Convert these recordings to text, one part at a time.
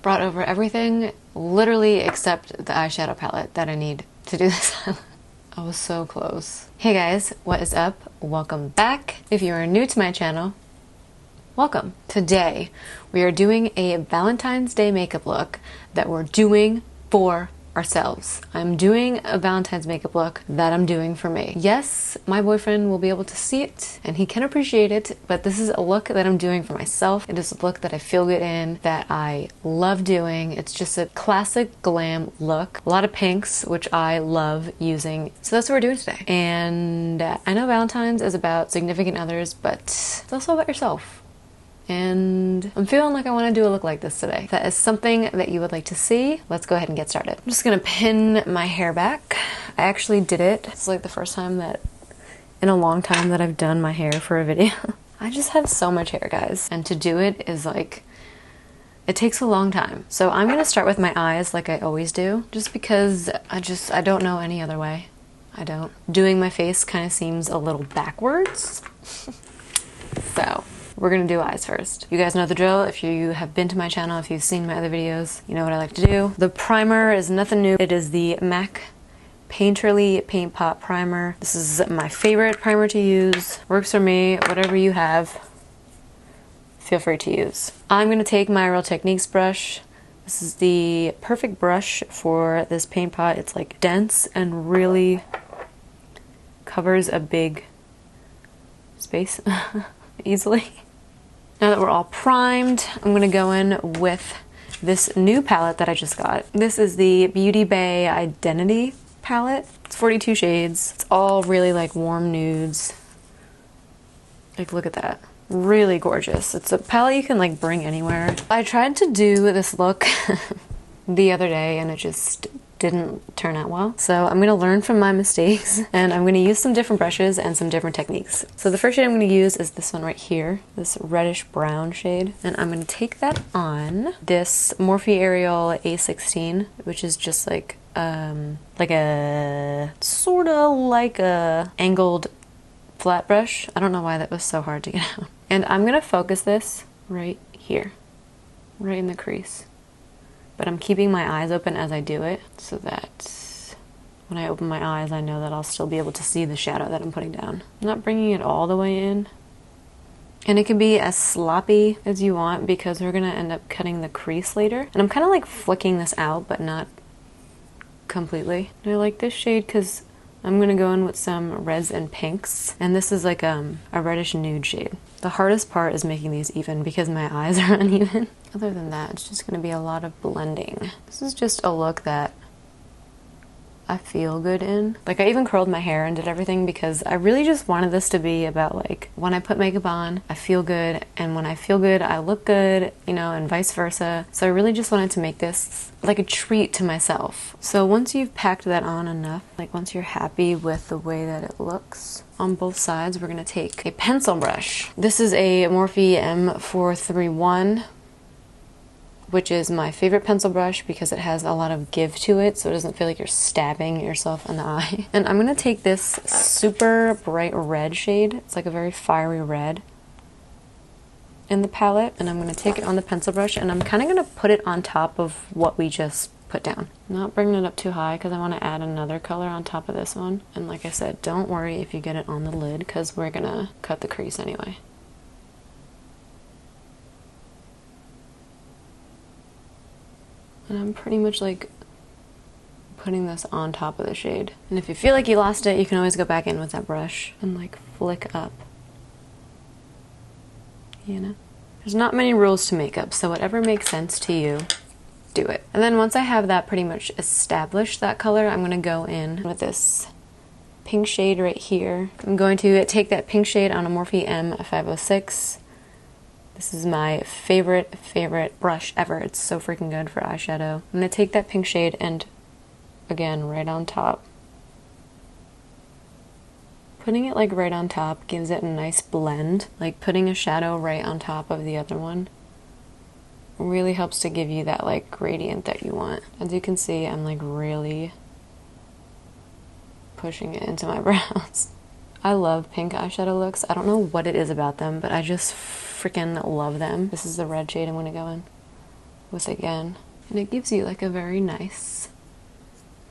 brought over everything, literally except the eyeshadow palette that I need to do this. I was so close. Hey guys, what is up? Welcome back. If you are new to my channel, welcome. Today, we are doing a Valentine's Day makeup look that we're doing for ourselves. I'm doing a Valentine's makeup look that I'm doing for me. Yes, my boyfriend will be able to see it and he can appreciate it, but this is a look that I'm doing for myself. It is a look that I feel good in, that I love doing. It's just a classic glam look. A lot of pinks, which I love using. So that's what we're doing today. And I know Valentine's is about significant others, but it's also about yourself. And I'm feeling like I want to do a look like this today. If that is something that you would like to see, let's go ahead and get started. I'm just gonna pin my hair back. I actually did it. It's like the first time that in a long time that I've done my hair for a video. I just have so much hair, guys. And to do it is like, it takes a long time. So I'm gonna start with my eyes like I always do, just because I don't know any other way. I don't. Doing my face kind of seems a little backwards. So we're gonna do eyes first. You guys know the drill. If you have been to my channel, if you've seen my other videos, you know what I like to do. The primer is nothing new. It is the MAC Painterly Paint Pot Primer. This is my favorite primer to use. Works for me. Whatever you have, feel free to use. I'm gonna take my Real Techniques brush. This is the perfect brush for this paint pot. It's like dense and really covers a big space easily. Now that we're all primed, I'm gonna go in with this new palette that I just got. This is the Beauty Bay Identity palette. It's 42 shades. It's all really like warm nudes. Like, look at that. Really gorgeous. It's a palette you can like bring anywhere. I tried to do this look the other day and it just didn't turn out well. So I'm gonna learn from my mistakes and I'm gonna use some different brushes and some different techniques. So the first shade I'm gonna use is this one right here, this reddish brown shade. And I'm gonna take that on this Morphe Ariel A16, which is just like a sort of like a angled flat brush. I don't know why that was so hard to get out. And I'm gonna focus this right here, right in the crease. But I'm keeping my eyes open as I do it so that when I open my eyes, I know that I'll still be able to see the shadow that I'm putting down. I'm not bringing it all the way in. And it can be as sloppy as you want because we're gonna end up cutting the crease later. And I'm kind of like flicking this out, but not completely. And I like this shade because I'm gonna go in with some reds and pinks. And this is like a reddish nude shade. The hardest part is making these even because my eyes are uneven. Other than that, it's just gonna be a lot of blending. This is just a look that I feel good in. Like, I even curled my hair and did everything because I really just wanted this to be about like, when I put makeup on, I feel good, and when I feel good, I look good, you know, and vice versa. So I really just wanted to make this like a treat to myself. So once you've packed that on enough, like once you're happy with the way that it looks on both sides, we're gonna take a pencil brush. This is a Morphe M431, which is my favorite pencil brush because it has a lot of give to it, so it doesn't feel like you're stabbing yourself in the eye. And I'm gonna take this super bright red shade. It's like a very fiery red in the palette, and I'm gonna take it on the pencil brush and I'm kind of gonna put it on top of what we just put down. I'm not bringing it up too high because I want to add another color on top of this one. And like I said, don't worry if you get it on the lid because we're gonna cut the crease anyway. And I'm pretty much like putting this on top of the shade. And if you feel like you lost it, you can always go back in with that brush and like flick up. You know? There's not many rules to makeup, so whatever makes sense to you, do it. And then once I have that pretty much established, that color, I'm gonna go in with this pink shade right here. I'm going to take that pink shade on a Morphe M506. This is my favorite brush ever. It's so freaking good for eyeshadow. I'm gonna take that pink shade and, again, right on top. Putting it like right on top gives it a nice blend. Like putting a shadow right on top of the other one really helps to give you that like gradient that you want. As you can see, I'm like really pushing it into my brows. I love pink eyeshadow looks. I don't know what it is about them, but I just freaking love them. This is the red shade I'm gonna go in. with again. And it gives you like a very nice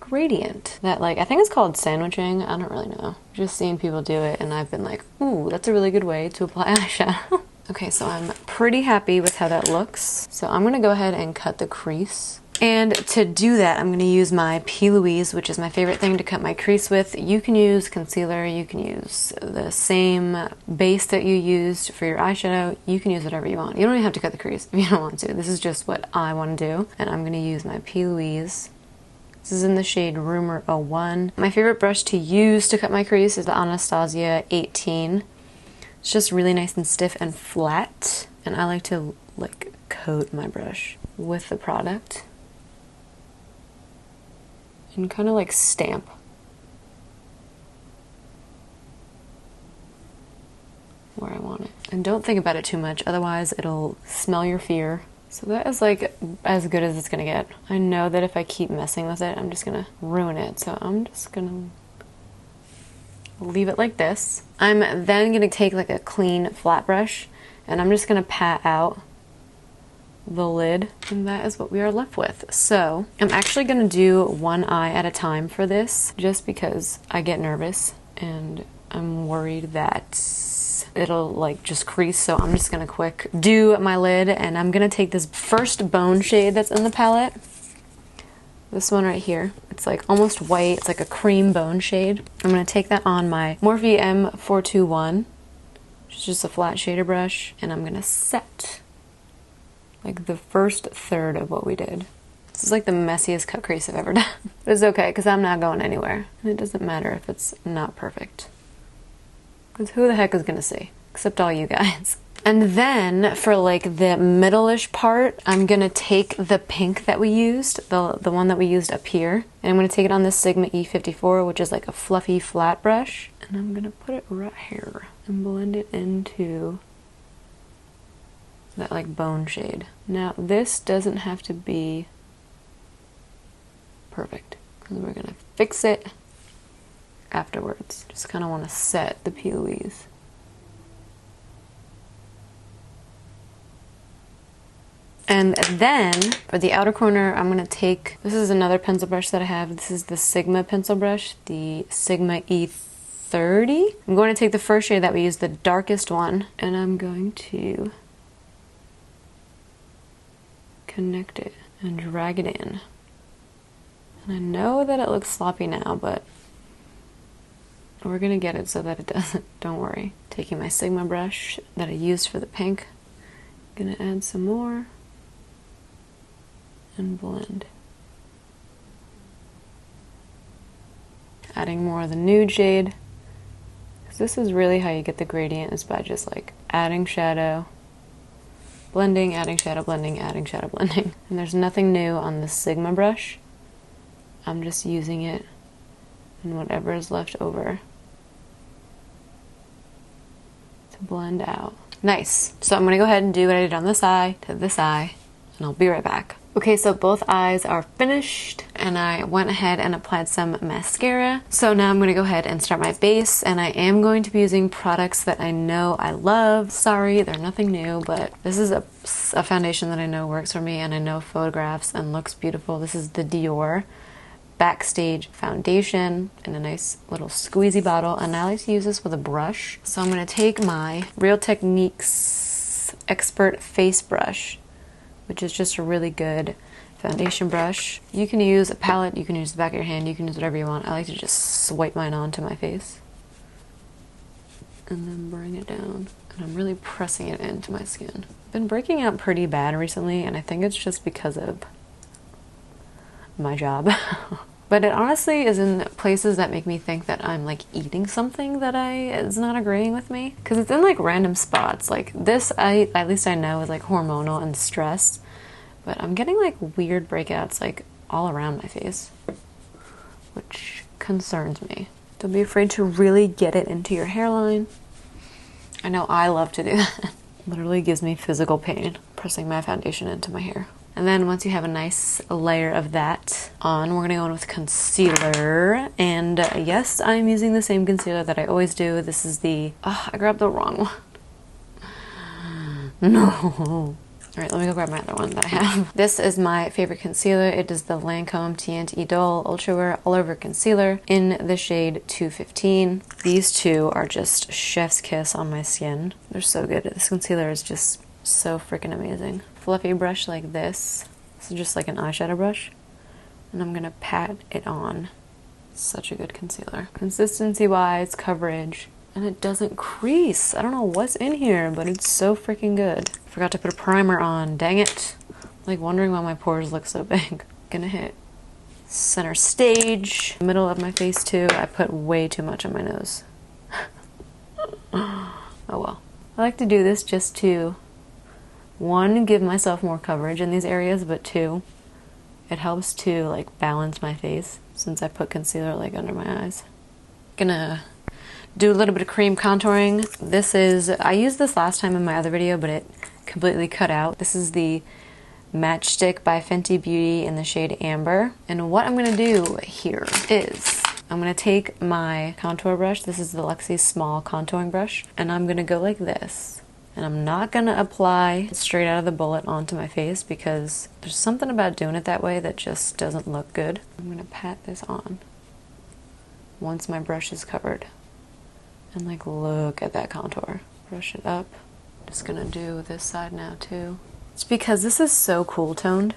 gradient that, like, I think it's called sandwiching. I don't really know. Just seeing people do it and I've been like, ooh, that's a really good way to apply eyeshadow. Okay, so I'm pretty happy with how that looks. So I'm gonna go ahead and cut the crease. And to do that, I'm gonna use my P. Louise, which is my favorite thing to cut my crease with. You can use concealer, you can use the same base that you used for your eyeshadow. You can use whatever you want. You don't even have to cut the crease if you don't want to. This is just what I wanna do. And I'm gonna use my P. Louise. This is in the shade Rumor 01. My favorite brush to use to cut my crease is the Anastasia 18. It's just really nice and stiff and flat. And I like to like coat my brush with the product and kind of like stamp. Where I want it. And don't think about it too much, otherwise it'll smell your fear. So that is like as good as it's gonna get. I know that if I keep messing with it, I'm just gonna ruin it. So I'm just gonna leave it like this. I'm then gonna take like a clean flat brush and I'm just gonna pat out the lid, and that is what we are left with. So I'm actually gonna do one eye at a time for this, just because I get nervous and I'm worried that it'll like just crease. So I'm just gonna quick do my lid, and I'm gonna take this first bone shade that's in the palette. This one right here. It's like almost white. It's like a cream bone shade. I'm gonna take that on my Morphe M421, which is just a flat shader brush, and I'm gonna set like the first third of what we did. This is like the messiest cut crease I've ever done. But it's okay, because I'm not going anywhere. And it doesn't matter if it's not perfect. Because who the heck is gonna see? Except all you guys. And then for like the middle-ish part, I'm gonna take the pink that we used, the one that we used up here, and I'm gonna take it on this Sigma E54, which is like a fluffy flat brush, and I'm gonna put it right here and blend it into that like bone shade. Now this doesn't have to be perfect, because we're gonna fix it afterwards. Just kind of want to set the P. Louise. And then for the outer corner, I'm gonna take, this is another pencil brush that I have. This is the Sigma pencil brush, the Sigma E30. I'm going to take the first shade that we used, the darkest one, and I'm going to connect it and drag it in. And I know that it looks sloppy now, but we're gonna get it so that it doesn't, don't worry. Taking my Sigma brush that I used for the pink, gonna add some more and blend. Adding more of the nude shade, because this is really how you get the gradient, is by just like adding shadow, blending, adding shadow, blending, adding shadow, blending. And there's nothing new on the Sigma brush. I'm just using it and whatever is left over to blend out. Nice. So I'm gonna go ahead and do what I did on this eye to this eye, and I'll be right back. Okay, so both eyes are finished, and I went ahead and applied some mascara. So now I'm gonna go ahead and start my base, and I am going to be using products that I know I love. Sorry, they're nothing new, but this is a foundation that I know works for me, and I know photographs and looks beautiful. This is the Dior Backstage foundation in a nice little squeezy bottle, and I like to use this with a brush. So I'm going to take my Real Techniques Expert Face Brush, which is just a really good foundation brush. You can use a palette, you can use the back of your hand, you can use whatever you want. I like to just swipe mine onto my face and then bring it down, and I'm really pressing it into my skin. I've been breaking out pretty bad recently, and I think it's just because of my job. But it honestly is in places that make me think that I'm like eating something that is not agreeing with me, because it's in like random spots. Like this, at least I know is like hormonal and stress, but I'm getting like weird breakouts like all around my face, which concerns me. Don't be afraid to really get it into your hairline. I know I love to do that. Literally gives me physical pain pressing my foundation into my hair. And then once you have a nice layer of that on, we're gonna go in with concealer. And yes, I'm using the same concealer that I always do. This is the, I grabbed the wrong one. No. All right, let me go grab my other one that I have. This is my favorite concealer. It is the Lancome TNT Doll Ultra Wear All Over Concealer in the shade 215. These two are just chef's kiss on my skin. They're so good. This concealer is just so freaking amazing. Fluffy brush like this. This is just like an eyeshadow brush. And I'm gonna pat it on. Such a good concealer. Consistency-wise, coverage, and it doesn't crease. I don't know what's in here, but it's so freaking good. Forgot to put a primer on, dang it. Like wondering why my pores look so big. Gonna hit center stage, middle of my face too. I put way too much on my nose. Oh well. I like to do this just to, one, give myself more coverage in these areas, but two, it helps to like balance my face since I put concealer like under my eyes. Gonna do a little bit of cream contouring. This is, I used this last time in my other video, but it completely cut out. This is the Matchstick by Fenty Beauty in the shade Amber. And what I'm gonna do here is, I'm gonna take my contour brush. This is the Luxie Small Contouring Brush. And I'm gonna go like this. And I'm not gonna apply straight out of the bullet onto my face because there's something about doing it that way that just doesn't look good. I'm gonna pat this on once my brush is covered. And like, look at that contour. Brush it up. Just gonna do this side now too. It's because this is so cool toned,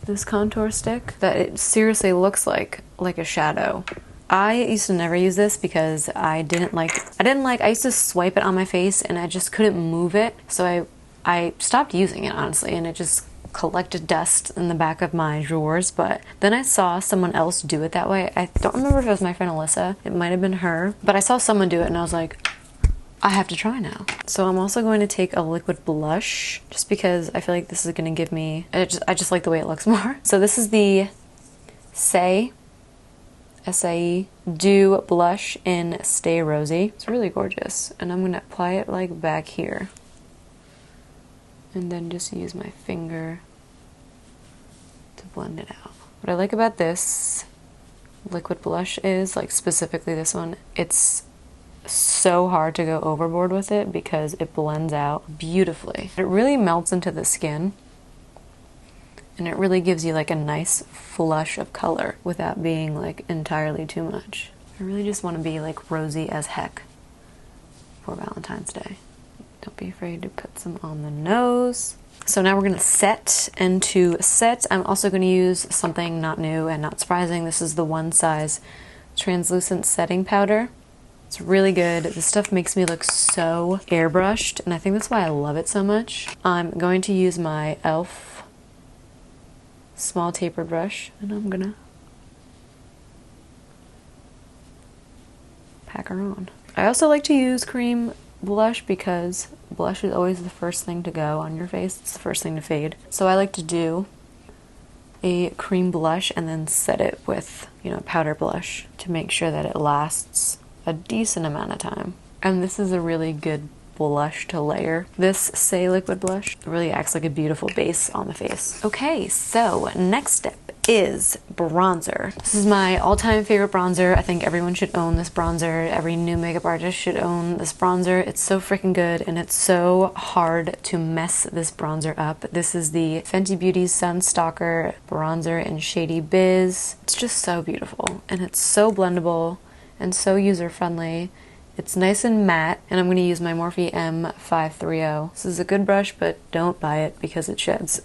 this contour stick, that it seriously looks like a shadow. I used to never use this because I used to swipe it on my face and I just couldn't move it. So I stopped using it, honestly, and it just collected dust in the back of my drawers. But then I saw someone else do it that way. I don't remember if it was my friend Alyssa. It might have been her. But I saw someone do it and I was like, I have to try now. So I'm also going to take a liquid blush just because I feel like this is going to give me, I just like the way it looks more. So this is the SAE Dew Blush in Stay Rosy. It's really gorgeous. And I'm going to apply it like back here. And then just use my finger to blend it out. What I like about this liquid blush is, like specifically this one, it's so hard to go overboard with it because it blends out beautifully. It really melts into the skin and it really gives you like a nice flush of color without being like entirely too much. I really just want to be like rosy as heck for Valentine's Day. Don't be afraid to put some on the nose. So now we're going to set, and to set I'm also going to use something not new and not surprising. This is the One Size translucent setting powder. It's really good. This stuff makes me look so airbrushed and I think that's why I love it so much. I'm going to use my e.l.f. small taper brush and I'm gonna pack her on. I also like to use cream blush because blush is always the first thing to go on your face. It's the first thing to fade. So I like to do a cream blush and then set it with, powder blush to make sure that it lasts a decent amount of time. And this is a really good blush to layer. This Say liquid blush really acts like a beautiful base on the face. Okay, so next step is bronzer. This is my all-time favorite bronzer. I think everyone should own this bronzer. Every new makeup artist should own this bronzer. It's so freaking good and it's so hard to mess this bronzer up. This is the Fenty Beauty Sunstalker bronzer in Shady Biz. It's just so beautiful and it's so blendable and so user-friendly. It's nice and matte, and I'm going to use my Morphe M530. This is a good brush, but don't buy it because it sheds.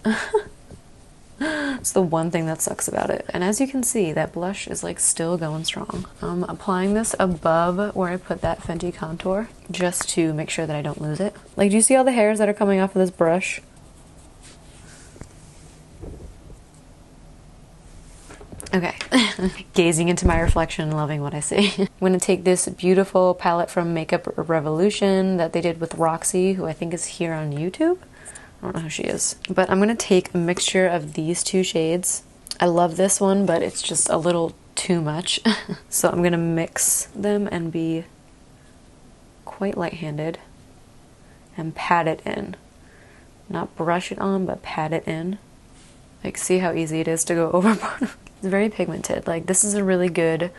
It's the one thing that sucks about it. And as you can see, that blush is like still going strong. I'm applying this above where I put that Fenty contour, just to make sure that I don't lose it. Like, do you see all the hairs that are coming off of this brush? Okay, gazing into my reflection and loving what I see. I'm going to take this beautiful palette from Makeup Revolution that they did with Roxy, who I think is here on YouTube. I don't know who she is. But I'm going to take a mixture of these two shades. I love this one, but it's just a little too much. So I'm going to mix them and be quite light-handed and pat it in. Not brush it on, but pat it in. Like, see how easy it is to go overboard? It's very pigmented. Like, this is a really good,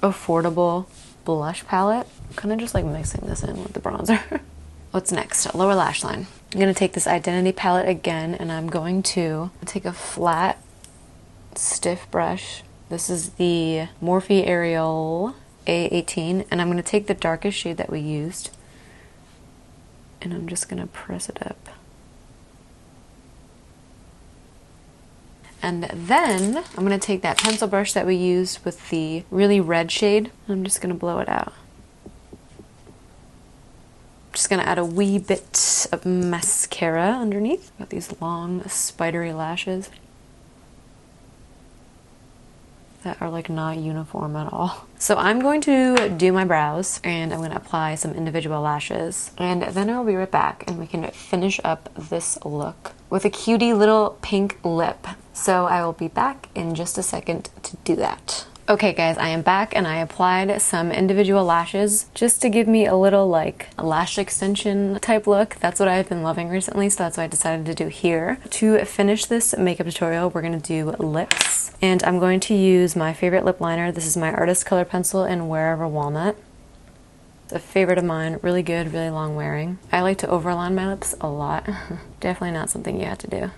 affordable blush palette. I'm kind of just like mixing this in with the bronzer. what's next? Lower lash line. I'm going to take this Identity palette again, and I'm going to take a flat, stiff brush. This is the Morphe Ariel A18, and I'm going to take the darkest shade that we used, and I'm just going to press it up. And then I'm going to take that pencil brush that we used with the really red shade, and I'm just going to blow it out. Just going to add a wee bit of mascara underneath. Got these long spidery lashes that are like not uniform at all. So I'm going to do my brows, and I'm going to apply some individual lashes, and then I'll be right back and we can finish up this look with a cutie little pink lip. So I will be back in just a second to do that. Okay guys, I am back, and I applied some individual lashes just to give me a little like a lash extension type look. That's what I've been loving recently, so that's what I decided to do here. To finish this makeup tutorial, we're going to do lips, and I'm going to use my favorite lip liner. This is my Artist Color Pencil in Wherever Walnut. It's a favorite of mine, really good, really long wearing. I like to overline my lips a lot. Definitely not something you have to do.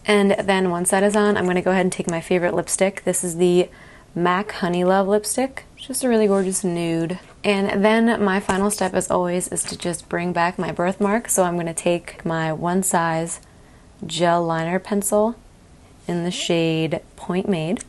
And then once that is on, I'm going to go ahead and take my favorite lipstick. This is the MAC Honey Love lipstick. It's just a really gorgeous nude. And then my final step, as always, is to just bring back my birthmark. So I'm going to take my One Size gel liner pencil in the shade Point Made.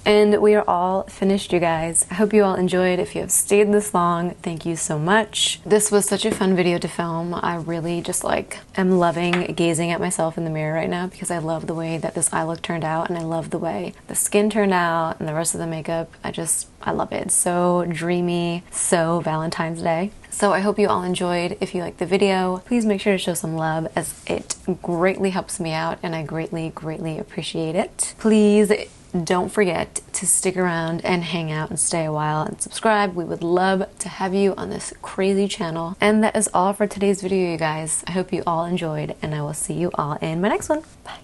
And we are all finished, you guys. I hope you all enjoyed. If you have stayed this long, thank you so much. This was such a fun video to film. I really just like am loving gazing at myself in the mirror right now, because I love the way that this eye look turned out, and I love the way the skin turned out and the rest of the makeup. I love it. It's so dreamy, so Valentine's Day. So I hope you all enjoyed. If you liked the video, please make sure to show some love, as it greatly helps me out and I greatly, greatly appreciate it. Please don't forget to stick around and hang out and stay a while and subscribe. We would love to have you on this crazy channel. And that is all for today's video, you guys. I hope you all enjoyed, and I will see you all in my next one. Bye.